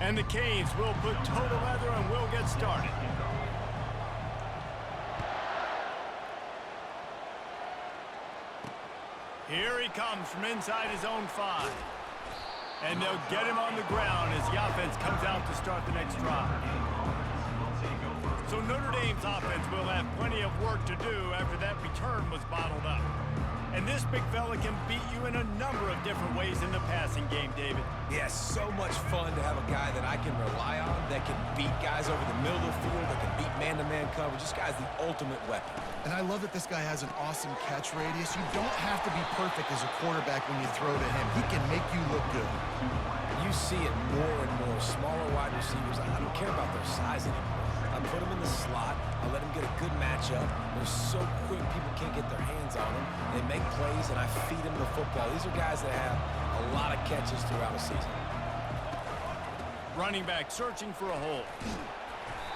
And the Canes will put total leather and will get started. Here he comes from inside his own 5. And they'll get him on the ground as the offense comes out to start the next drive. So Notre Dame's offense will have plenty of work to do after that return was bottled up. And this big fella can beat you in a number of different ways in the passing game, David. Yeah, so much fun to have a guy that I can rely on, that can beat guys over the middle of the field, that can beat man-to-man coverage. This guy's the ultimate weapon. And I love that this guy has an awesome catch radius. You don't have to be perfect as a quarterback when you throw to him. He can make you look good. You see it more and more. Smaller wide receivers, I don't care about their size anymore. I put them in the slot. I let them get a good matchup. They're so quick, people can't get their hands on them. They make plays, and I feed them the football. These are guys that have a lot of catches throughout a season. Running back searching for a hole.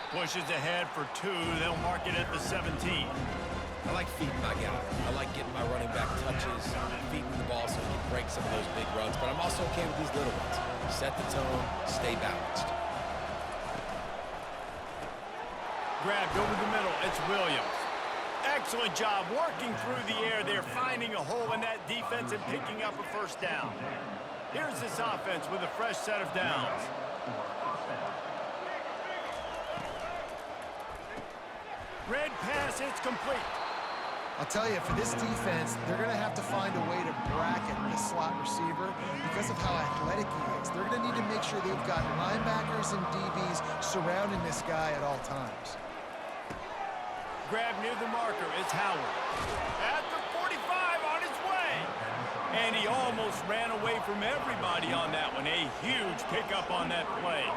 Pushes ahead for 2. They'll mark it at the 17. I like feeding my guy. I like getting my running back touches, feeding the ball so he can break some of those big runs. But I'm also okay with these little ones. Set the tone, stay balanced. Grabbed over the middle. It's Williams. Excellent job working through the air there, finding a hole in that defense and picking up a first down. Here's this offense with a fresh set of downs. Red pass, it's complete. I'll tell you, for this defense, they're going to have to find a way to bracket the slot receiver because of how athletic he is. They're going to need to make sure they've got linebackers and DBs surrounding this guy at all times. Grab near the marker. It's Howard. At the 45 on his way. And he almost ran away from everybody on that one. A huge pickup on that play.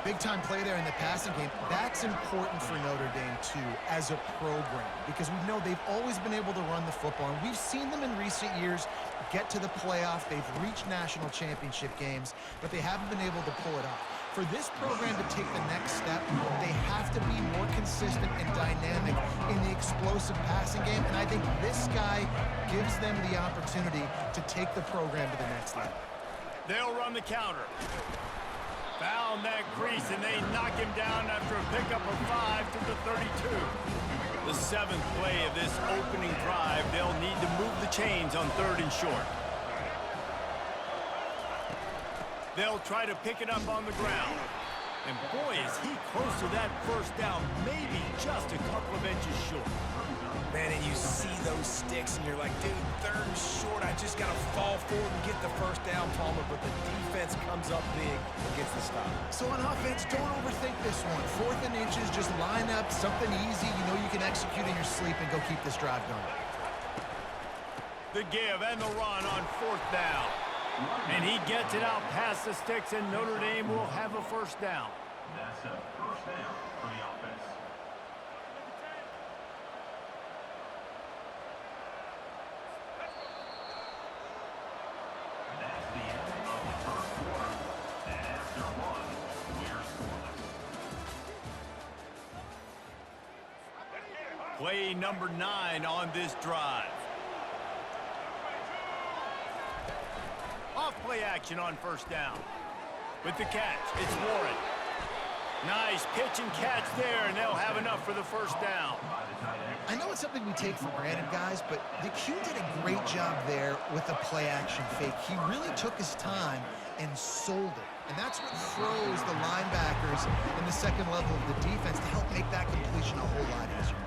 Big-time play there in the passing game. That's important for Notre Dame, too, as a program, because we know they've always been able to run the football, and we've seen them in recent years get to the playoff. They've reached national championship games, but they haven't been able to pull it off. For this program to take the next step, they have to be more consistent and dynamic in the explosive passing game, and I think this guy gives them the opportunity to take the program to the next level. They'll run the counter. Found that crease, and they knock him down after a pickup of 5 to the 32. The 7th play of this opening drive, they'll need to move the chains on 3rd and short. They'll try to pick it up on the ground. And boy, is he close to that first down, maybe just a couple of inches short. Man, and you see those sticks, and you're like, dude, 3rd and short. I just got to fall forward and get the first down, Palmer. But the defense comes up big and gets the stop. So on offense, don't overthink this one. 4th and inches, just line up something easy you know you can execute in your sleep and go keep this drive going. The give and the run on 4th down. And he gets it out past the sticks, and Notre Dame will have a first down. That's a first down for the offense. That's the end of the first quarter. And after one, we're scoreless. Play number 9 on this drive. Off-play action on first down. With the catch, it's Warren. Nice pitch and catch there, and they'll have enough for the first down. I know it's something we take for granted, guys, but the Q did a great job there with the play-action fake. He really took his time and sold it. And that's what froze the linebackers in the second level of the defense to help make that completion a whole lot easier.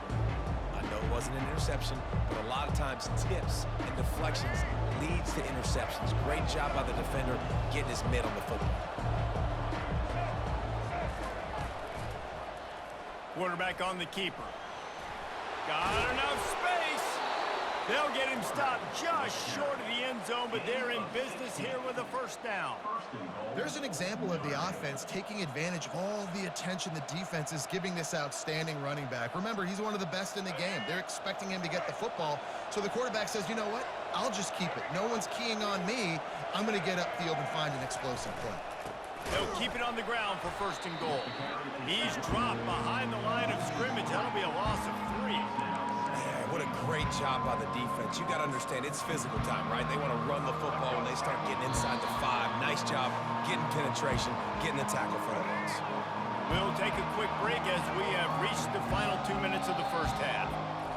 I know it wasn't an interception, but a lot of times tips and deflections leads to interceptions. Great job by the defender getting his mitt on the football. Quarterback on the keeper. Got enough space. They'll get him stopped just short of the end zone, but they're in business here with a first down. There's an example of the offense taking advantage of all the attention the defense is giving this outstanding running back. Remember, he's one of the best in the game. They're expecting him to get the football, so the quarterback says, you know what? I'll just keep it. No one's keying on me. I'm going to get upfield and find an explosive play. They'll keep it on the ground for 1st and goal. He's dropped behind the line of scrimmage. That'll be a loss of 3. Man, what a great job by the defense. You got to understand, it's physical time, right? They want to run the football when they start getting inside the 5. Nice job getting penetration, getting the tackle for the runs. We'll take a quick break as we have reached the final 2 minutes of the first half.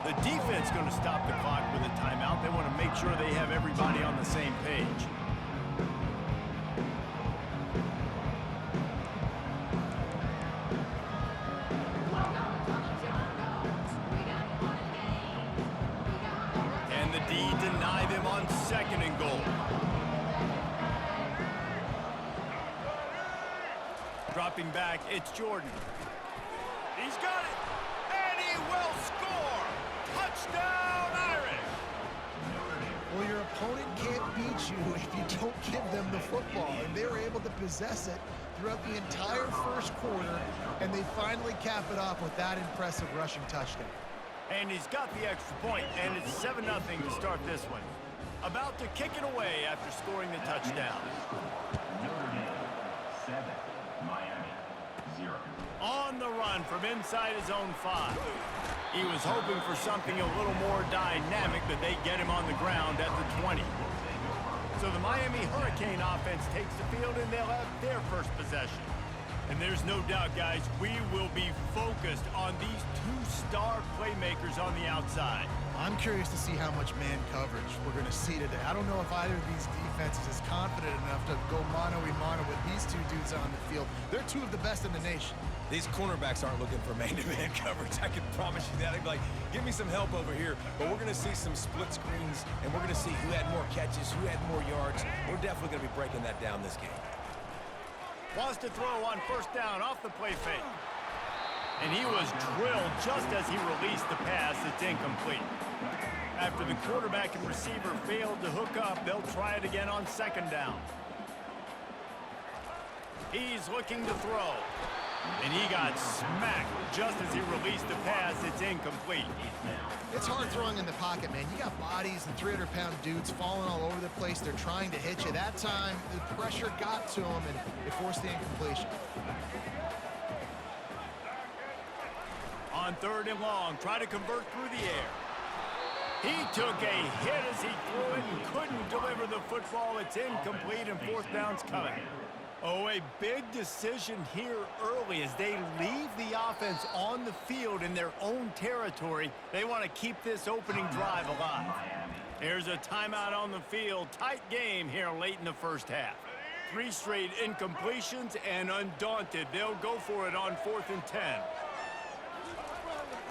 The defense going to stop the clock with a timeout. They want to make sure they have everybody on the same page. And the D deny them on 2nd and goal. Dropping back, it's Jordan. He's got it, and he will score! Touchdown, Irish! Well, your opponent can't beat you if you don't give them the football, and they were able to possess it throughout the entire first quarter, and they finally cap it off with that impressive rushing touchdown. And he's got the extra point, and it's 7-0 to start this one. About to kick it away after scoring the touchdown. Notre Dame 7, Miami 0. On the run from inside his own 5. He was hoping for something a little more dynamic, but they get him on the ground at the 20. So the Miami Hurricane offense takes the field, and they'll have their first possession. And there's no doubt, guys, we will be focused on these 2 star playmakers on the outside. I'm curious to see how much man coverage we're going to see today. I don't know if either of these defenses is confident enough to go mano-a-mano with these 2 dudes on the field. They're 2 of the best in the nation. These cornerbacks aren't looking for man-to-man coverage. I can promise you that. They'd be like, give me some help over here. But we're going to see some split screens, and we're going to see who had more catches, who had more yards. We're definitely going to be breaking that down this game. Wants to throw on 1st down off the play fake. And he was drilled just as he released the pass. It's incomplete. After the quarterback and receiver failed to hook up, they'll try it again on 2nd down. He's looking to throw. And he got smacked just as he released the pass. It's incomplete. It's hard throwing in the pocket, man. You got bodies and 300-pound dudes falling all over the place. They're trying to hit you. That time, the pressure got to him, and it forced the incompletion. On 3rd and long, try to convert through the air. He took a hit as he threw it and couldn't deliver the football. It's incomplete, and 4th down's coming. Oh, a big decision here early as they leave the offense on the field in their own territory. They want to keep this opening drive alive. There's a timeout on the field. Tight game here late in the first half. 3 straight incompletions, and undaunted, they'll go for it on 4th and 10.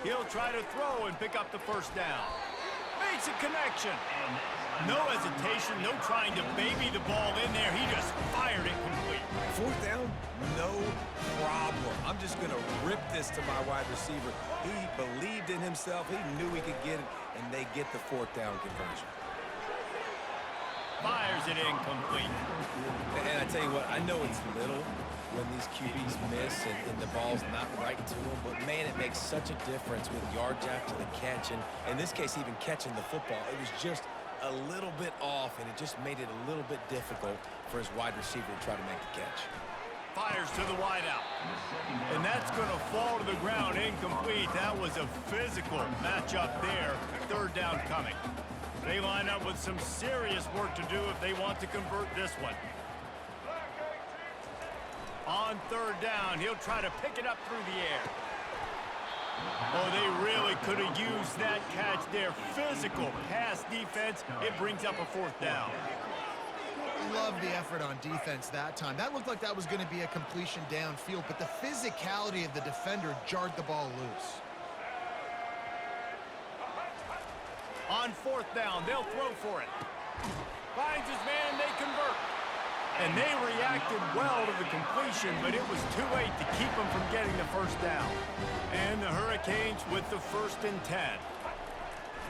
He'll try to throw and pick up the 1st down. Makes a connection. No hesitation, no trying to baby the ball in there. He just fired it complete. 4th down, no problem. I'm just going to rip this to my wide receiver. He believed in himself. He knew he could get it, and they get the 4th down conversion. Fires it incomplete. And I tell you what, I know it's little when these QBs miss and the ball's not right to them, but man, it makes such a difference with yards after the catch, and in this case, even catching the football. It was just a little bit off, and it just made it a little bit difficult for his wide receiver to try to make the catch. Fires to the wideout. And that's going to fall to the ground incomplete. That was a physical matchup there. 3rd down coming. They line up with some serious work to do if they want to convert this one. On 3rd down, he'll try to pick it up through the air. Oh, they really could have used that catch there. Physical pass defense. It brings up a 4th down. Love the effort on defense that time. That looked like that was going to be a completion downfield, but the physicality of the defender jarred the ball loose. On 4th down, they'll throw for it. Finds his man, they convert. And they reacted well to the completion, but it was too late to keep them from getting the 1st down. And the Hurricanes with the 1st and 10.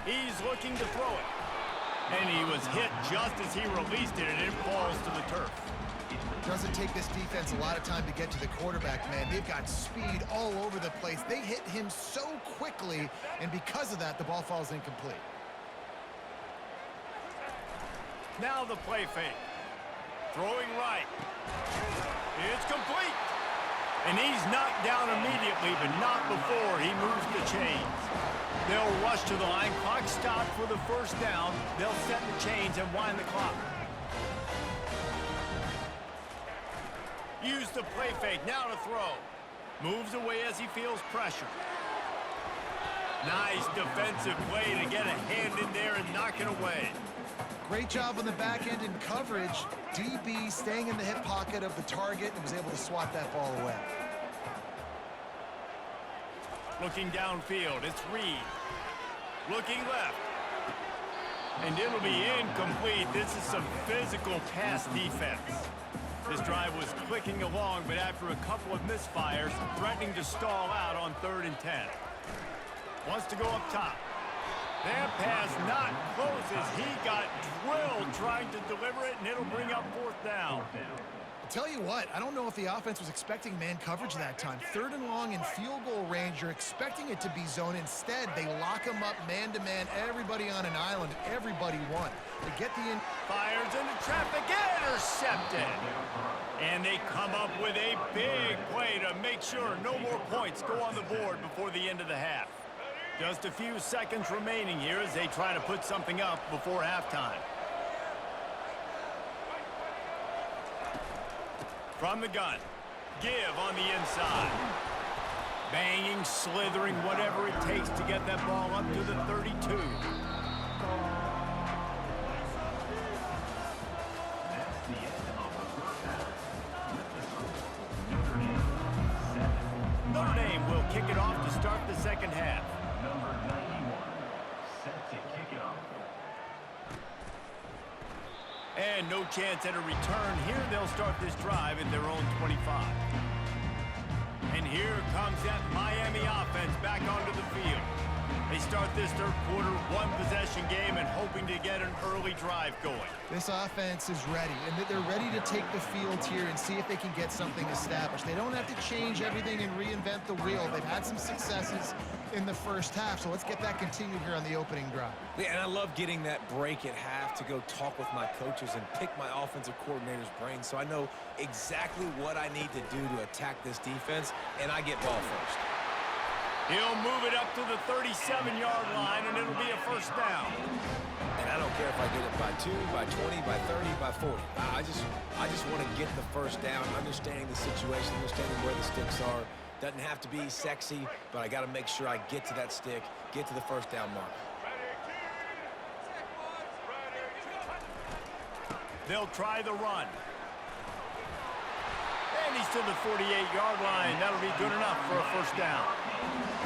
He's looking to throw it. And he was hit just as he released it, and it falls to the turf. Doesn't take this defense a lot of time to get to the quarterback, man. They've got speed all over the place. They hit him so quickly, and because of that, the ball falls incomplete. Now the play fake. Throwing right. It's complete. And he's knocked down immediately, but not before he moves the chains. They'll rush to the line. Clock stopped for the first down. They'll set the chains and wind the clock. Use the play fake. Now to throw. Moves away as he feels pressure. Nice defensive play to get a hand in there and knock it away. Great job on the back end in coverage. DB staying in the hip pocket of the target and was able to swat that ball away. Looking downfield, it's Reed. Looking left. And it'll be incomplete. This is some physical pass defense. This drive was clicking along, but after a couple of misfires, threatening to stall out on 3rd and 10. Wants to go up top. That pass not close as he got drilled trying to deliver it, and it'll bring up 4th down. I'll tell you what, I don't know if the offense was expecting man coverage that time. 3rd and long in field goal range, you're expecting it to be zone. Instead, they lock them up man-to-man, everybody on an island, everybody won. They get the in. Fires into traffic, intercepted. And they come up with a big play to make sure no more points go on the board before the end of the half. Just a few seconds remaining here as they try to put something up before halftime. From the gun, give on the inside. Banging, slithering, whatever it takes to get that ball up to the 32. Notre Dame will kick it off to start the second half. Number 91, set to kick it off. And no chance at a return here. They'll start this drive at their own 25. And here comes that Miami offense back onto the field. They start this third quarter one-possession game and hoping to get an early drive going. This offense is ready, and they're ready to take the field here and see if they can get something established. They don't have to change everything and reinvent the wheel. They've had some successes in the first half, so let's get that continued here on the opening drive. Yeah, and I love getting that break at half to go talk with my coaches and pick my offensive coordinator's brain so I know exactly what I need to do to attack this defense, and I get ball first. He'll move it up to the 37-yard line, and it'll be a first down. And I don't care if I get it by 2, by 20, by 30, by 40. I just want to get the first down, understanding the situation, understanding where the sticks are. Doesn't have to be sexy, but I got to make sure I get to that stick, get to the first down mark. They'll try the run. And he's to the 48-yard line. That'll be good enough for a first down.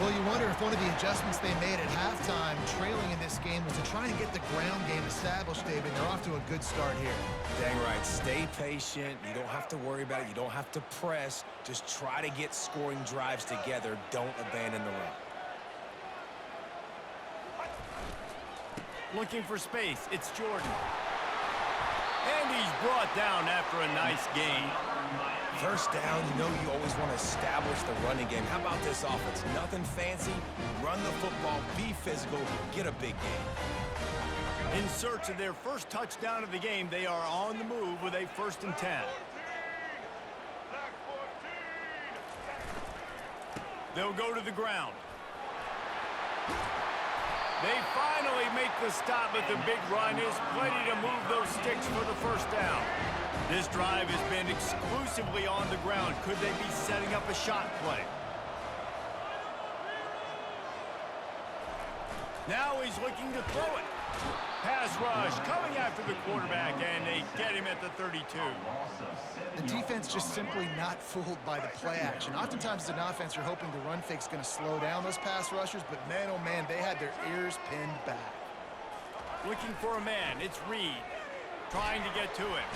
Well, you wonder if one of the adjustments they made at halftime, trailing in this game, was to try and get the ground game established, David. They're off to a good start here. Dang right. Stay patient. You don't have to worry about it. You don't have to press. Just try to get scoring drives together. Don't abandon the run. Looking for space. It's Jordan. And he's brought down after a nice gain. First down, you know you always want to establish the running game. How about this offense? Nothing fancy. Run the football, be physical, get a big gain. In search of their first touchdown of the game, they are on the move with a 1st and 10. They'll go to the ground. They finally make the stop, but the big run is plenty to move those sticks for the first down. This drive has been exclusively on the ground. Could they be setting up a shot play? Now he's looking to throw it. Pass rush coming after the quarterback, and they get him at the 32. The defense just simply not fooled by the play action. Oftentimes as an offense, you're hoping the run fake's going to slow down those pass rushers, but man, oh man, they had their ears pinned back. Looking for a man. It's Reed trying to get to him.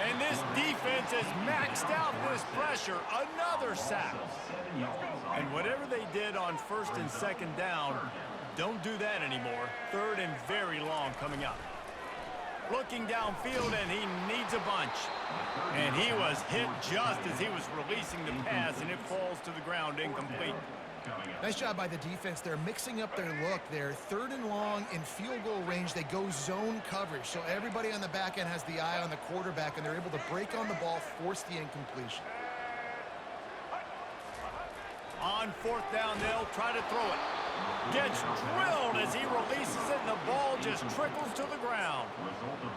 And this defense has maxed out this pressure. Another sack. And whatever they did on 1st and 2nd down, don't do that anymore. 3rd and very long coming up. Looking downfield, and he needs a bunch. And he was hit just as he was releasing the pass, and it falls to the ground incomplete. Nice job by the defense. They're mixing up their look. They're 3rd and long in field goal range. They go zone coverage. So everybody on the back end has the eye on the quarterback, and they're able to break on the ball, force the incompletion. On 4th down, they'll try to throw it. Gets drilled as he releases it, and the ball just trickles to the ground.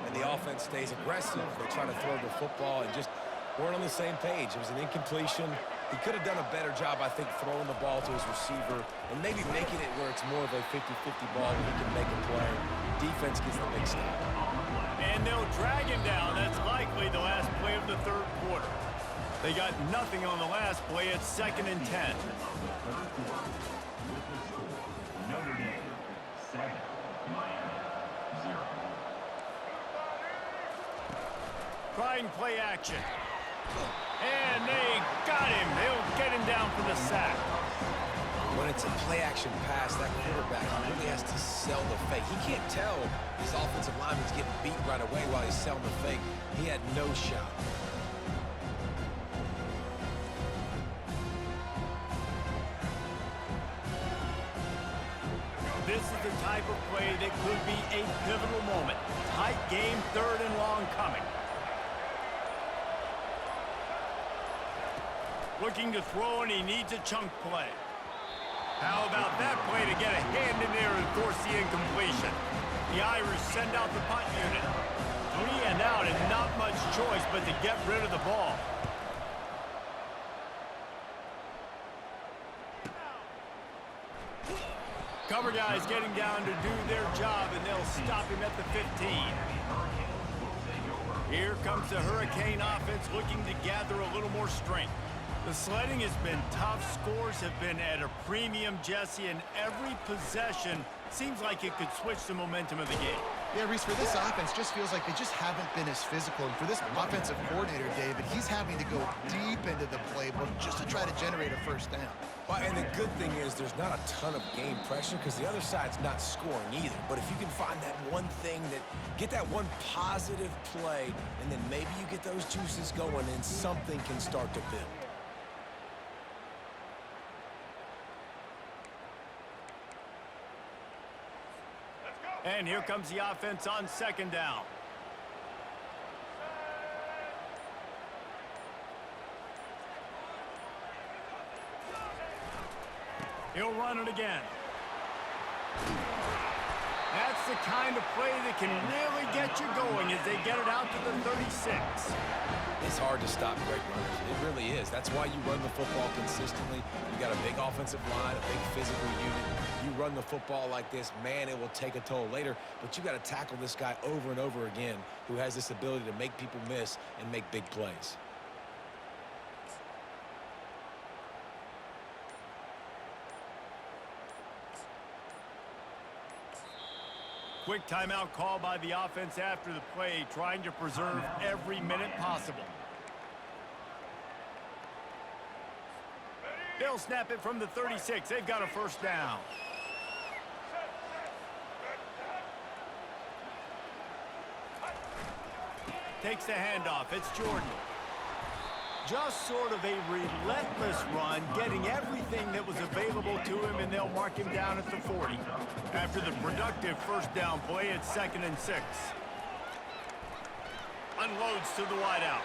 And the offense stays aggressive. They try to throw the football and just weren't on the same page. It was an incompletion. He could have done a better job, I think, throwing the ball to his receiver and maybe making it where it's more of a 50-50 ball where he can make a play. Defense gets the big stop. And they'll drag him down. That's likely the last play of the third quarter. They got nothing on the last play. It's 2nd and 10. Notre Dame 7, Miami 0. Trying play action. And they got him. They'll get him down for the sack. When it's a play-action pass, that quarterback really has to sell the fake. He can't tell his offensive lineman's getting beat right away while he's selling the fake. He had no shot. This is the type of play that could be a pivotal moment. Tight game, 3rd and long coming. Looking to throw, and he needs a chunk play. How about that play to get a hand in there and force the incompletion? The Irish send out the punt unit. 3 and out, and not much choice but to get rid of the ball. Cover guys getting down to do their job, and they'll stop him at the 15. Here comes the Hurricane offense looking to gather a little more strength. The sledding has been tough. Scores have been at a premium, Jesse, and every possession seems like it could switch the momentum of the game. Yeah, Reese, for this offense, just feels like they just haven't been as physical. And for this offensive coordinator, David, he's having to go deep into the playbook just to try to generate a first down. Well, and the good thing is there's not a ton of game pressure because the other side's not scoring either. But if you can find that one thing, get that one positive play, and then maybe you get those juices going and something can start to build. And here comes the offense on 2nd down. He'll run it again. That's the kind of play that can really get you going as they get it out to the 36. It's hard to stop great runners. It really is. That's why you run the football consistently. You got a big offensive line, a big physical unit. You run the football like this, man, it will take a toll later. But you got to tackle this guy over and over again who has this ability to make people miss and make big plays. Quick timeout call by the offense after the play, trying to preserve every minute possible. They'll snap it from the 36. They've got a first down. Takes the handoff. It's Jordan. Just sort of a relentless run, getting everything that was available to him, and they'll mark him down at the 40. After the productive first down play, it's 2nd and 6. Unloads to the wideout.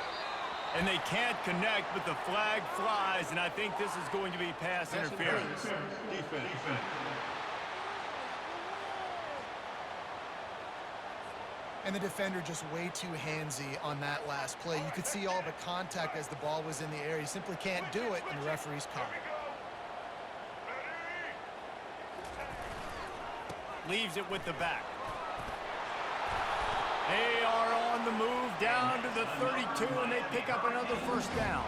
And they can't connect, but the flag flies, and I think this is going to be pass interference. Defense. And the defender just way too handsy on that last play. You could see all the contact as the ball was in the air. He simply can't do it, and the referee's caught it. Leaves it with the back. They are on the move down to the 32, and they pick up another first down.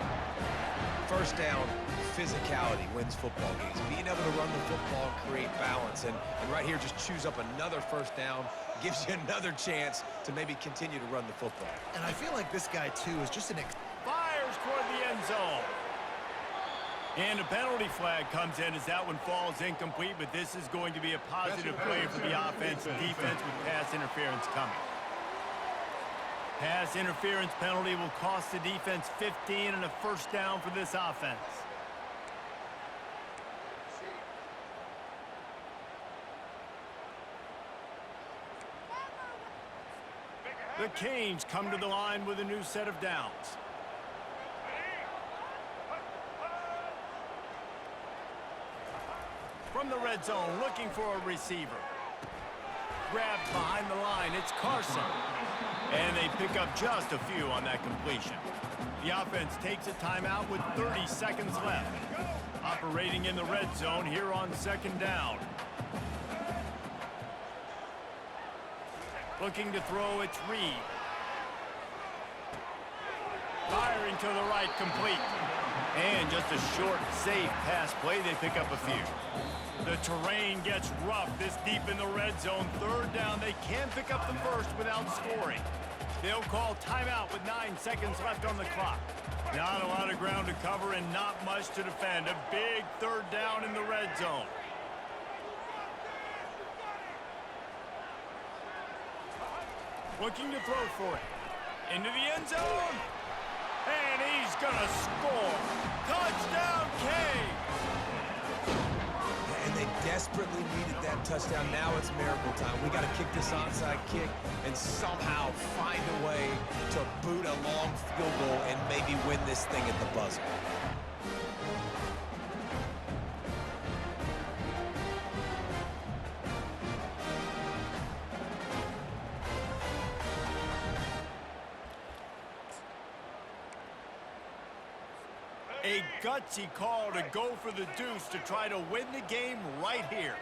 First down, physicality wins football games. Being able to run the football and create balance. And right here, just choose up another first down, gives you another chance to maybe continue to run the football. And I feel like this guy, too, is just an... Fires toward the end zone. And a penalty flag comes in as that one falls incomplete, but this is going to be a positive play for the offense and defense with pass interference coming. Pass interference penalty will cost the defense 15 and a first down for this offense. The Canes come to the line with a new set of downs. From the red red zone looking for a receiver. Grabbed behind the line, it's Carson. And they pick up just a few on that completion. The offense takes a timeout with 30 seconds left. Operating in the red zone here on second down. Looking to throw, it's Reed. Firing to the right, complete. And just a short, safe pass play, they pick up a few. The terrain gets rough this deep in the red zone. Third down, they can pick up the first without scoring. They'll call timeout with 9 seconds left on the clock. Not a lot of ground to cover and not much to defend. A big third down in the red zone. Looking to throw for it. Into the end zone. And he's gonna score. Touchdown, Canes! And they desperately needed that touchdown. Now it's miracle time. We got to kick this onside kick and somehow find a way to boot a long field goal and maybe win this thing at the buzzer. A gutsy call to go for the deuce to try to win the game right here.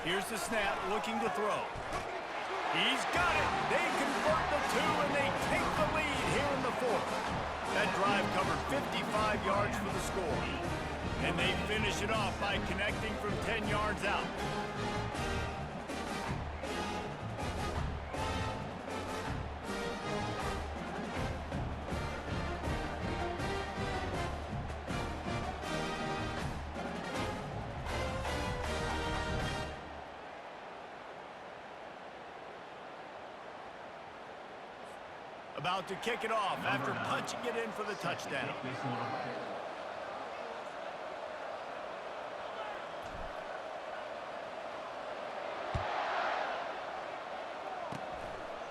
Here's the snap, looking to throw. He's got it. They convert the two, and they take the lead here in the fourth. That drive covered 55 yards for the score. And they finish it off by connecting from 10 yards out. About to kick it off after punching it in for the touchdown.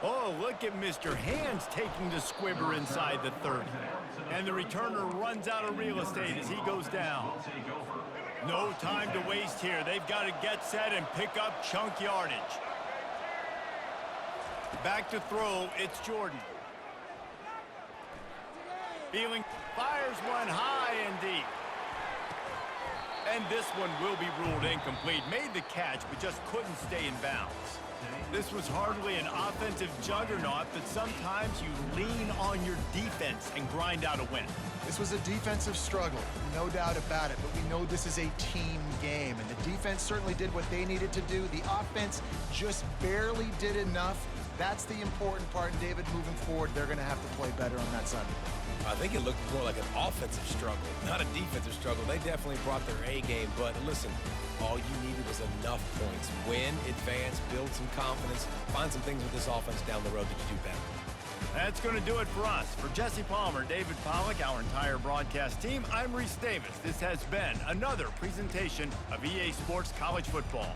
Oh, look at Mr. Hands taking the squibber inside the 30. And the returner runs out of real estate as he goes down. No time to waste here. They've got to get set and pick up chunk yardage. Back to throw, it's Jordan. Feeling, fires one high and deep. And this one will be ruled incomplete. Made the catch, but just couldn't stay in bounds. This was hardly an offensive juggernaut, but sometimes you lean on your defense and grind out a win. This was a defensive struggle, no doubt about it, but we know this is a team game, and the defense certainly did what they needed to do. The offense just barely did enough. That's the important part, and David, moving forward, they're going to have to play better on that Sunday. I think it looked more like an offensive struggle, not a defensive struggle. They definitely brought their A game, but listen, all you needed was enough points. Win, advance, build some confidence, find some things with this offense down the road that you do better. That's going to do it for us. For Jesse Palmer, David Pollack, our entire broadcast team, I'm Reese Davis. This has been another presentation of EA Sports College Football.